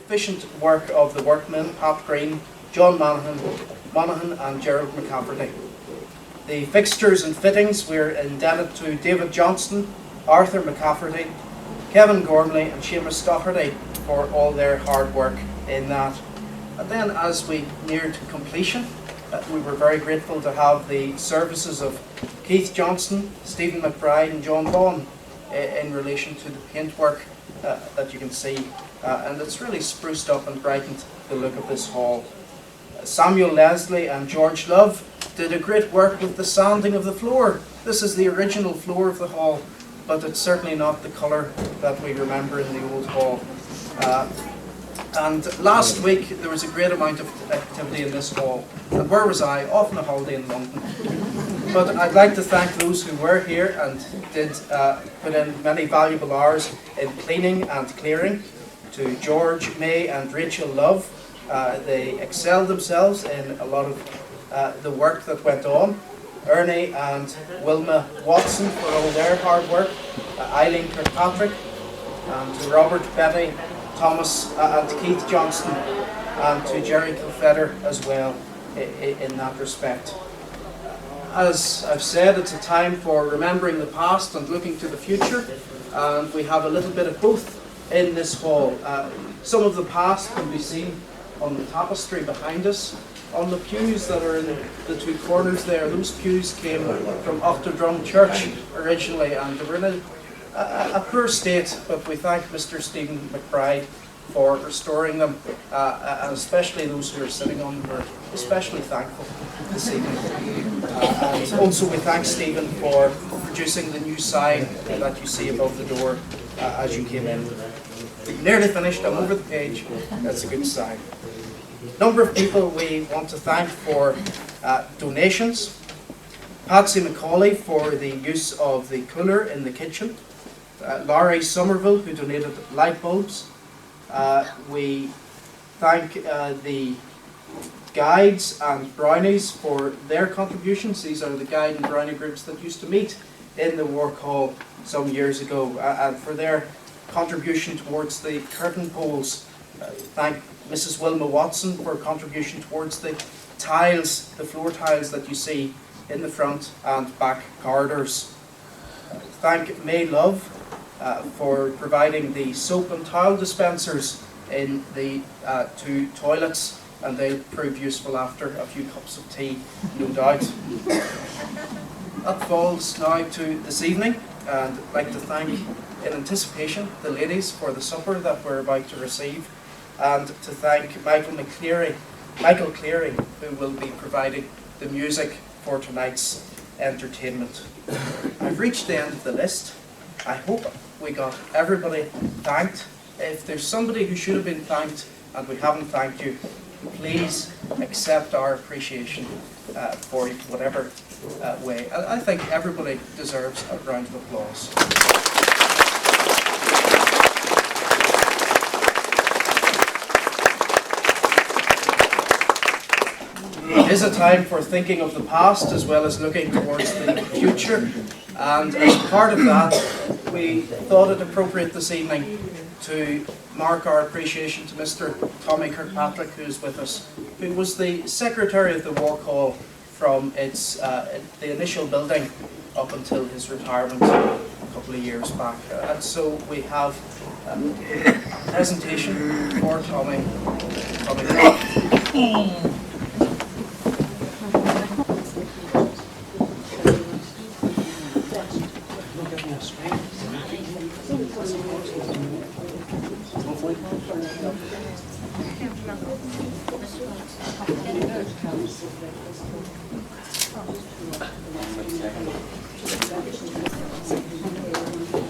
efficient work of the Workmen, Pat Green, John Monaghan and Gerald McCafferty. The fixtures and fittings we're indebted to David Johnston, Arthur McCafferty, Kevin Gormley and Seamus Doherty for all their hard work in that. And then as we neared completion, we were very grateful to have the services of Keith Johnston, Stephen McBride and John Vaughan in relation to the paintwork that you can see. And it's really spruced up and brightened the look of this hall. Samuel Leslie and George Love did a great work with the sanding of the floor. This is the original floor of the hall, but it's certainly not the colour that we remember in the old hall. And last week there was a great amount of activity in this hall. And where was I? Off on a holiday in London. But I'd like to thank those who were here and did put in many valuable hours in cleaning and clearing. To George, May and Rachel Love, they excelled themselves in a lot of the work that went on. Ernie and Wilma Watson for all their hard work. Eileen Kirkpatrick, and to Robert, Betty, Thomas and Keith Johnston, and to Jerry Kilfeder as well in that respect. As I've said, it's a time for remembering the past and looking to the future, and we have a little bit of both in this hall. Some of the past can be seen on the tapestry behind us. On the pews that are in the two corners there, those pews came from Octodrum Church originally, and they were in a poor state, but we thank Mr. Stephen McBride for restoring them, and especially those who are sitting on them. We're especially thankful this evening. And also we thank Stephen for producing the new sign that you see above the door as you came in. Nearly finished, I'm over the page, that's a good sign. Number of people we want to thank for donations. Patsy McCauley for the use of the cooler in the kitchen. Laurie Somerville, who donated light bulbs. We thank the guides and brownies for their contributions. These are the guide and brownie groups that used to meet in the Wark Hall some years ago, and for their contribution towards the curtain poles. Thank Mrs. Wilma Watson for a contribution towards the tiles, the floor tiles that you see in the front and back corridors. Thank May Love for providing the soap and towel dispensers in the two toilets, and they'll prove useful after a few cups of tea, no doubt. That falls now to this evening, and I'd like to thank in anticipation the ladies for the supper that we're about to receive, and to thank Michael Cleary, who will be providing the music for tonight's entertainment. I've reached the end of the list. I hope we got everybody thanked. If there's somebody who should have been thanked and we haven't thanked you, please accept our appreciation for whatever way. I think everybody deserves a round of applause. It is a time for thinking of the past as well as looking towards the future, and as part of that we thought it appropriate this evening to mark our appreciation to Mr. Tommy Kirkpatrick, who's with us, who was the secretary of the Wark Hall from the initial building up until his retirement a couple of years back. And so we have a presentation for Tommy Kirkpatrick.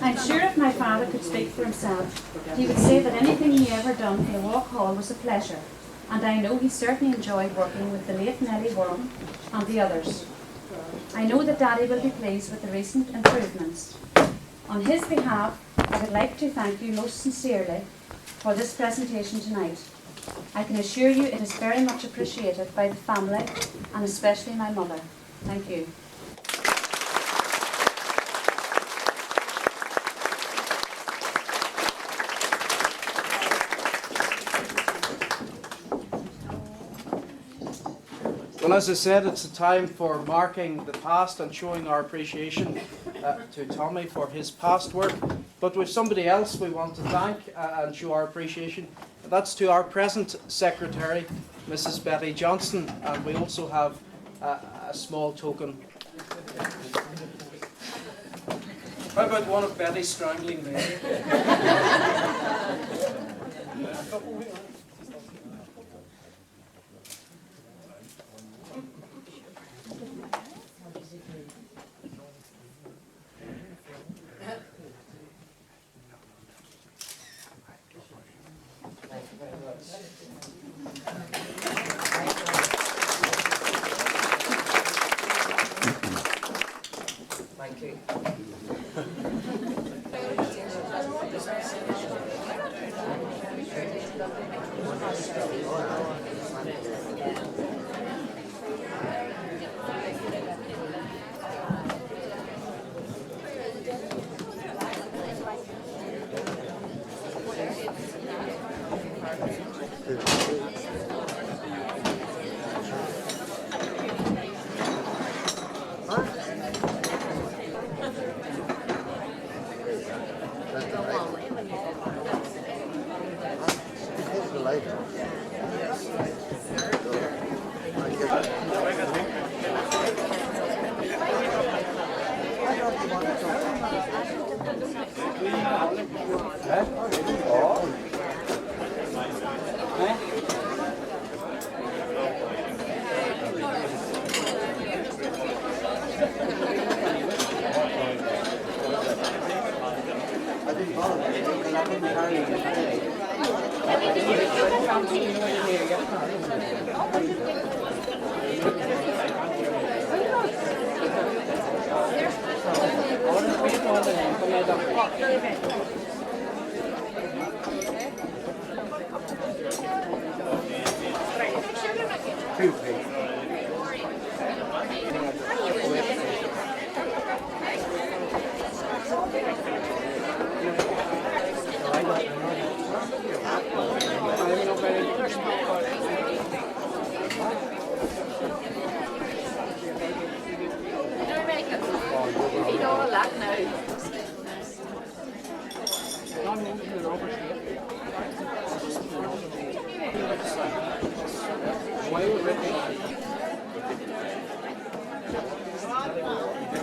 I'm sure if my father could speak for himself, he would say that anything he ever done in the Wark Hall was a pleasure, and I know he certainly enjoyed working with the late Nellie Wark and the others. I know that Daddy will be pleased with the recent improvements. On his behalf, I would like to thank you most sincerely for this presentation tonight. I can assure you it is very much appreciated by the family and especially my mother. Thank you. Well, as I said, it's a time for marking the past and showing our appreciation to Tommy for his past work. But with somebody else we want to thank and show our appreciation. That's to our present secretary, Mrs. Betty Johnson, and we also have a small token. How about one of Betty's strangling men? Thank you.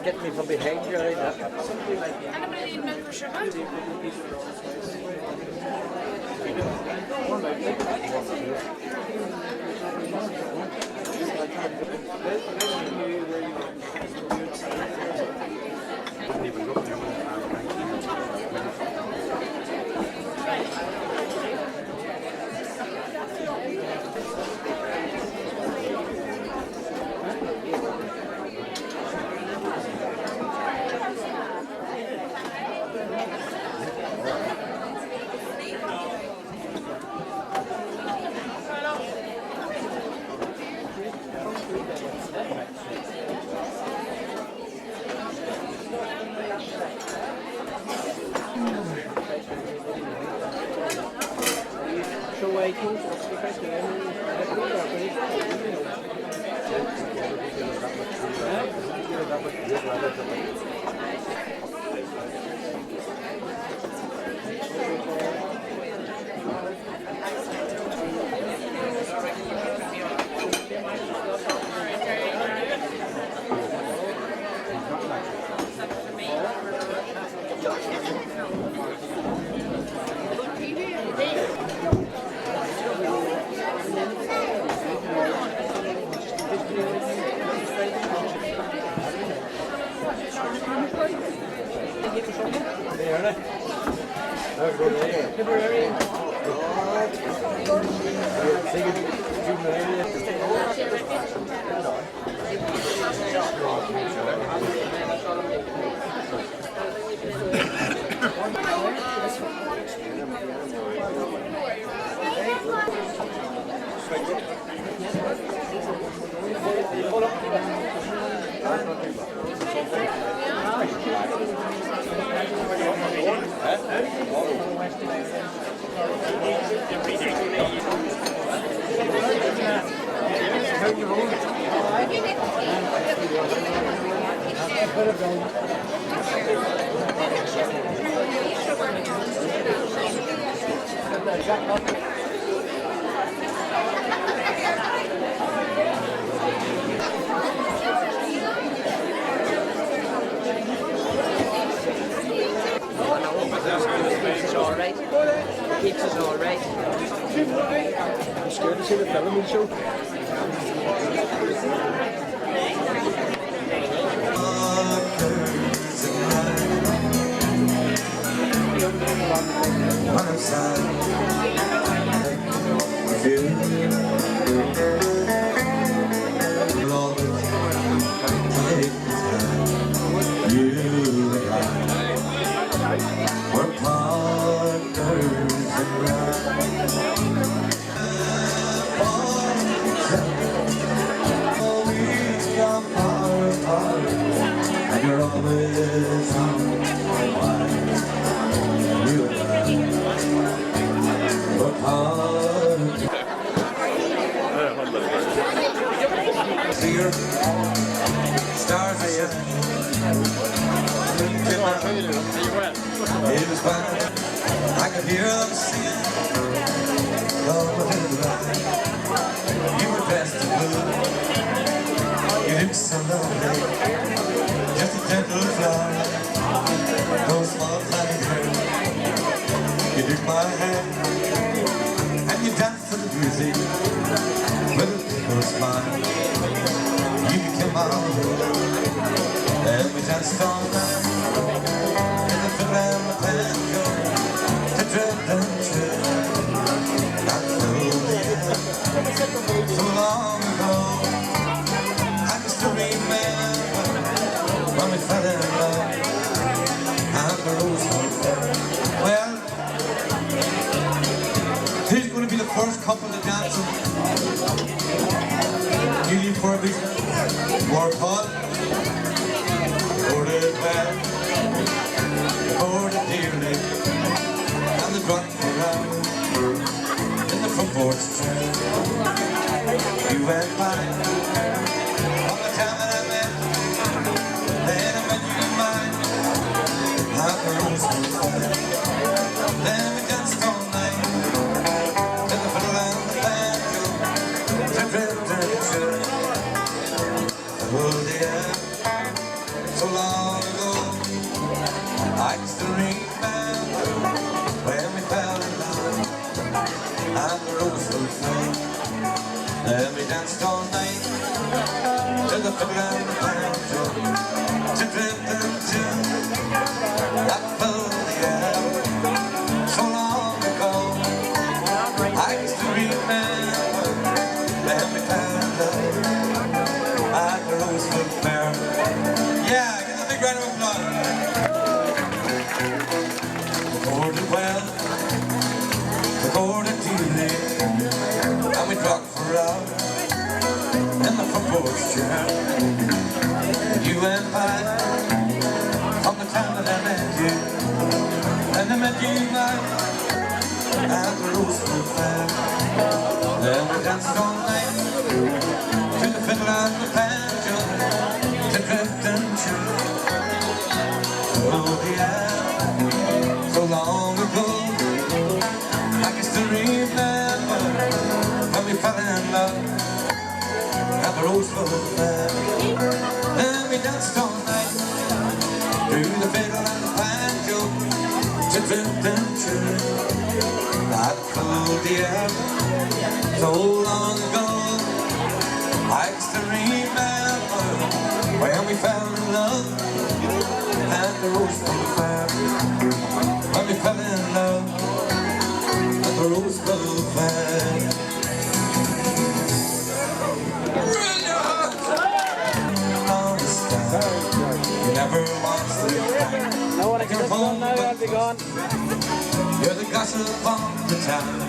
Get me from behind you like that. How you It's all right. Keeps us all right. I'm scared to see the film we show. One inside of you. We'll always take the time. You and I, we're partners in life. Always come far apart, and you're always on my mind. You and I, we're partners. See your stars ahead. It was fine. I could hear them singing. Love within the light. You were dressed in blue. You looked so lovely. Just a gentle flower. Those small tiny hair. You took my hand and you danced to the music with a little smile. You became my own, and we danced all night in the fiddle and the banjo to drift and chill. That filled the air so long ago. I can still remember when we fell in love and the rose was fair. Well, here's going to be the first couple to dance. You leave for a bit. Wark hard. Boarded well. Boarded dearly. And the drunk around in the front porch chair. You went by on the time that I met. Then I met you in mine. Like a rose was fair. Then we danced all night to the fiddle and the banjo, to drift and chill. Oh dear, so long ago, I can still remember when we fell in love and the rose was fair. Then we danced all night to the fiddle and the banjo, to drift and chill. That filled the air so long ago. I can still remember when we fell in love at the Rosewood Fair. Yeah, give a big round of applause. We boarded well, we boarded too late, and we dropped for hours in the front porch chair. You and I, from the time that I met you, and I met you at the Rosewood Fair. Then we danced all night to the fiddle and the banjo, to drift and chill. Oh yeah, so long ago, I can still remember when we fell in love at the Rosewood Fair. Then we danced all night to the fiddle and the banjo, to drift and chill. That cool dear, so long ago, I still remember when we fell in love at the Rosewood Fair. When we fell in love at the Rosewood Fair. You never want to No one can phone now, I'll be gone. You're the gossip of the town,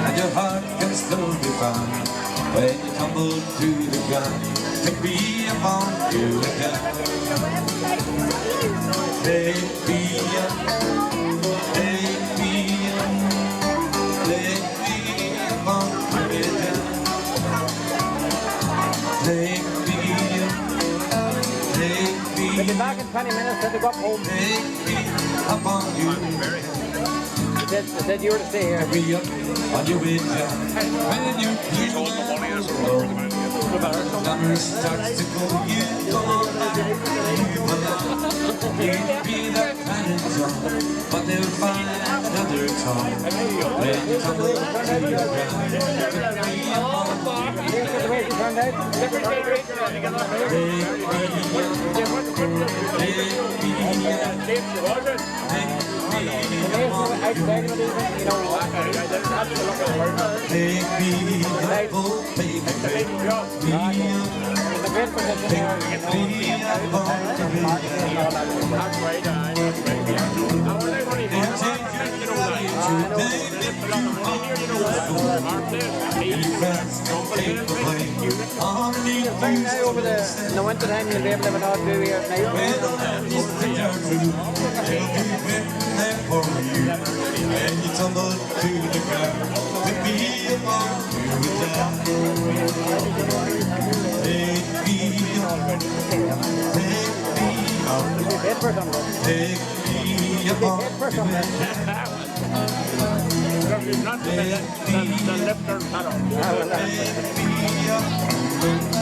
and your heart can still be found when you tumble to the ground to be upon you again. Take me up, take me up, take me upon you again. Take me up, be back in 20 minutes, then to go up home. Take me up on you. They said you were to stay here. Be up on your way down. When you hear the summer starts to go, you go back, you belong. You'd be the planet John, but they'll find another Tom. When you come to the ground, be upon Here's the way she turned out. Outside of it, you know, take me up, oh baby, take me up. the best position there. Take me up on the Over the winter time, you'll be able to have an odd view here at night. And you tumble to the ground to be upon you down. Take me up, take me up, Head first on the take me upon Head first on the take me up.